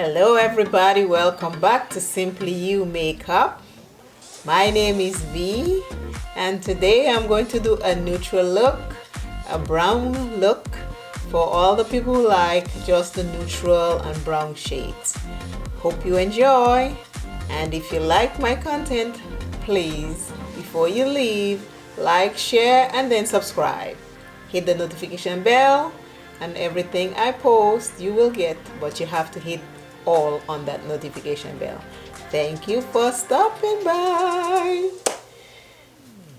Hello everybody, welcome back to Simply You Makeup. My name is V and today I'm going to do a neutral look, a brown look for all the people who like just the neutral and brown shades. Hope you enjoy, and if you like my content, please, before you leave, like, share and then subscribe. Hit the notification bell and everything I post you will get, but you have to hit all on that notification bell. Thank you for stopping by.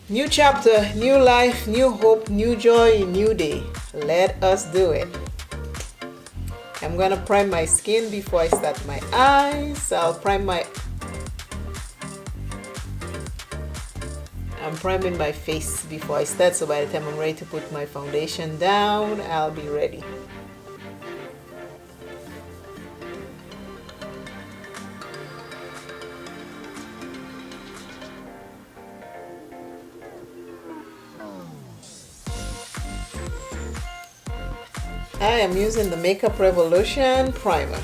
New chapter, new life, new hope, new joy, new day. Let us do it. I'm gonna prime my skin before I start my eyes. I'm priming my face before I start, so by the time I'm ready to put my foundation down, I'll be ready. I am using the Makeup Revolution primer.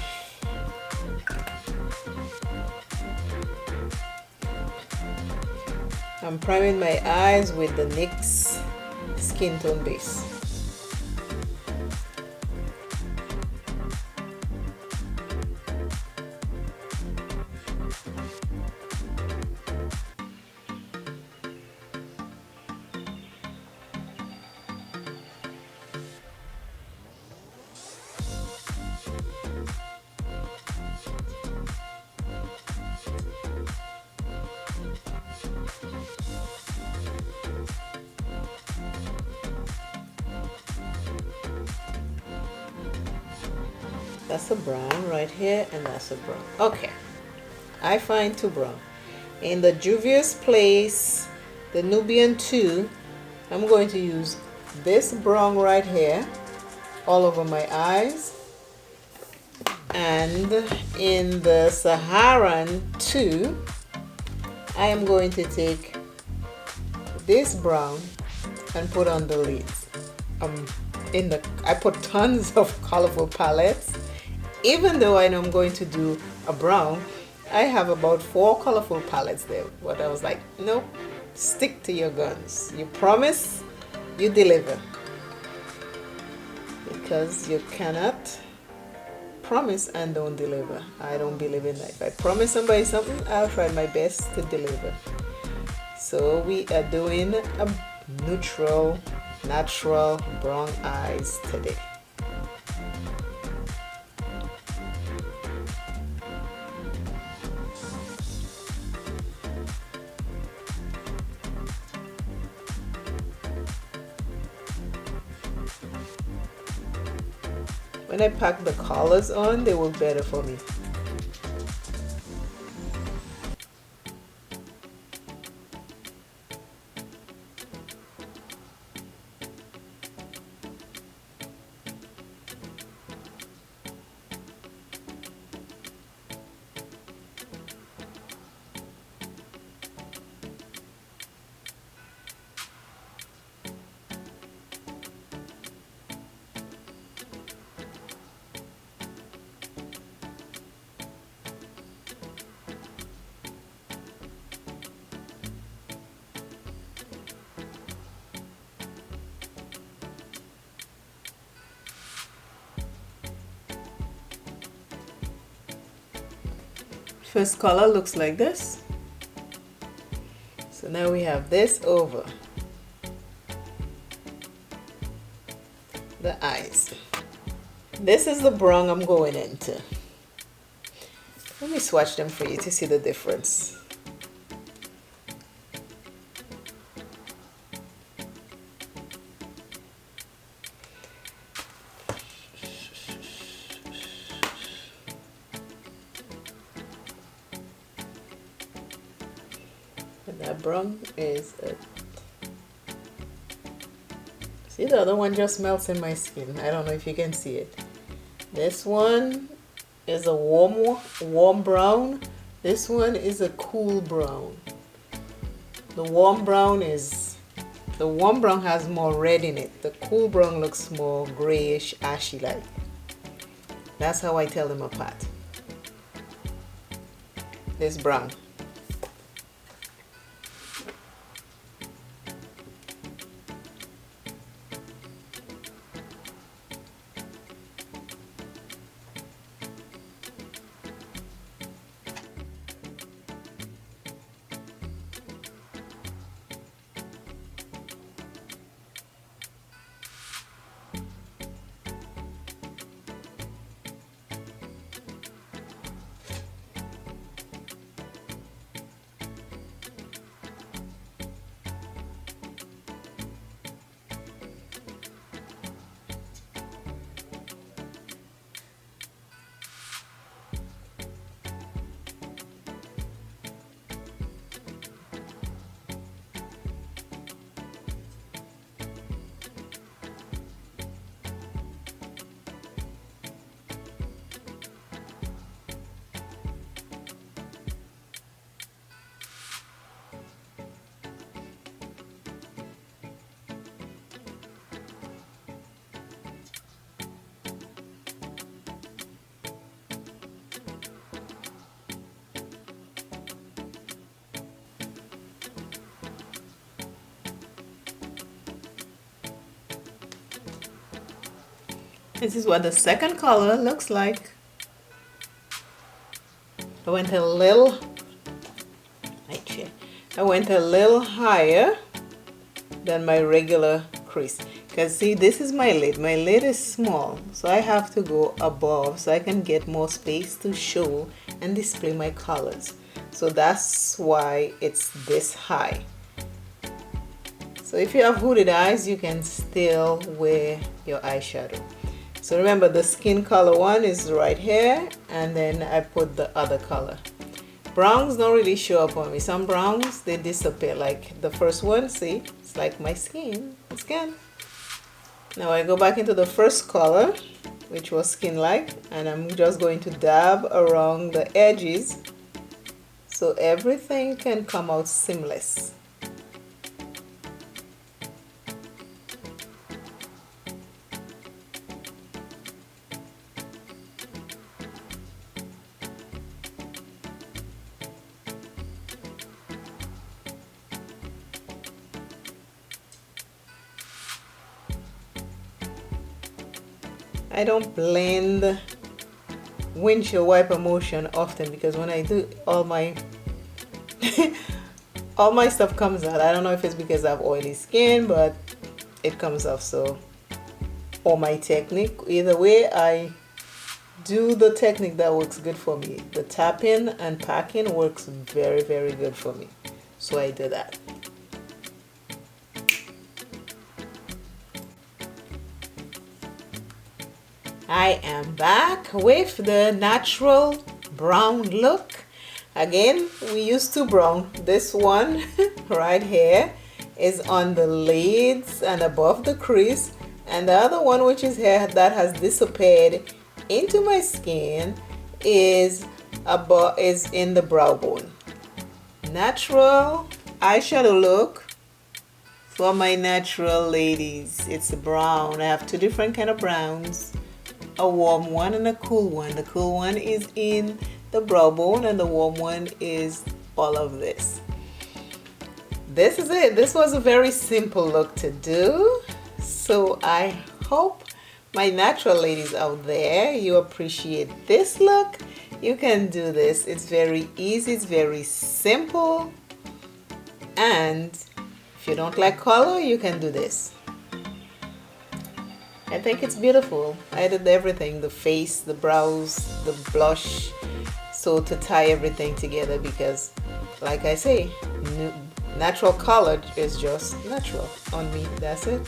I'm priming my eyes with the NYX Skin Tone Base. That's a brown right here, and that's a brown. Okay, I find two brown. In the JUVIA'S place, the Nubian 2, I'm going to use this brown right here all over my eyes. And in the Saharan 2, I am going to take this brown and put on the lids. I put tons of colorful palettes. Even though I know I'm going to do a brown, I have about 4 colorful palettes there. But I was like, nope, stick to your guns. You promise, you deliver. Because you cannot promise and don't deliver. I don't believe in that. If I promise somebody something, I'll try my best to deliver. So we are doing a neutral, natural brown eyes today. When I pack the colors on, they work better for me. First color looks like this. So now we have this over the eyes. This is the brown I'm going into. Let me swatch them for you to see the difference. And that brown is it. See, the other one just melts in my skin. I don't know if you can see it. This one is a warm brown. This one is a cool brown. The warm brown has more red in it. The cool brown looks more grayish, ashy like. That's how I tell them apart. this brown. This is what the second color looks like. I went a little higher than my regular crease. Because see, this is my lid. My lid is small, so I have to go above so I can get more space to show and display my colors. So that's why it's this high. So if you have hooded eyes, you can still wear your eyeshadow. So remember, the skin color one is right here, and then I put the other color. Browns don't really show up on me. Some browns, they disappear. Like the first one, see, it's like my skin. Now I go back into the first color, which was skin like, and I'm just going to dab around the edges so everything can come out seamless. I don't blend windshield wiper motion often because when I do, all my all my stuff comes out. I don't know if it's because I have oily skin, but it comes off. So, or my technique, either way, I do the technique that works good for me. The tapping and packing works very, very good for me, so I do that. I am back with the natural brown look. Again, we used two brown. This one right here is on the lids and above the crease, and the other one, which is here, that has disappeared into my skin, is in the brow bone. Natural eyeshadow look for my natural ladies. It's brown. I have two different kind of browns. A warm one and a cool one. The cool one is in the brow bone and the warm one is all of this. This is it. This was a very simple look to do. So I hope my natural ladies out there, you appreciate this look. You can do this. It's very easy. It's very simple. And if you don't like color, you can do this. I think it's beautiful. I did everything, the face, the brows, the blush, so to tie everything together, because like I say, natural color is just natural on me. That's it.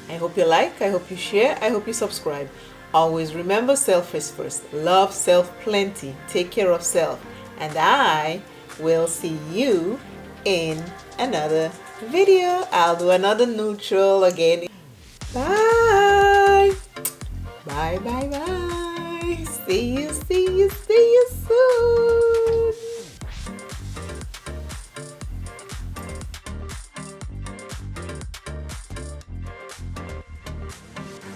I hope you like, I hope you share, I hope you subscribe. Always remember, self is first. Love self plenty. Take care of self. And I will see you in another video. I'll do another neutral again. Bye. Bye, bye, bye. See you soon.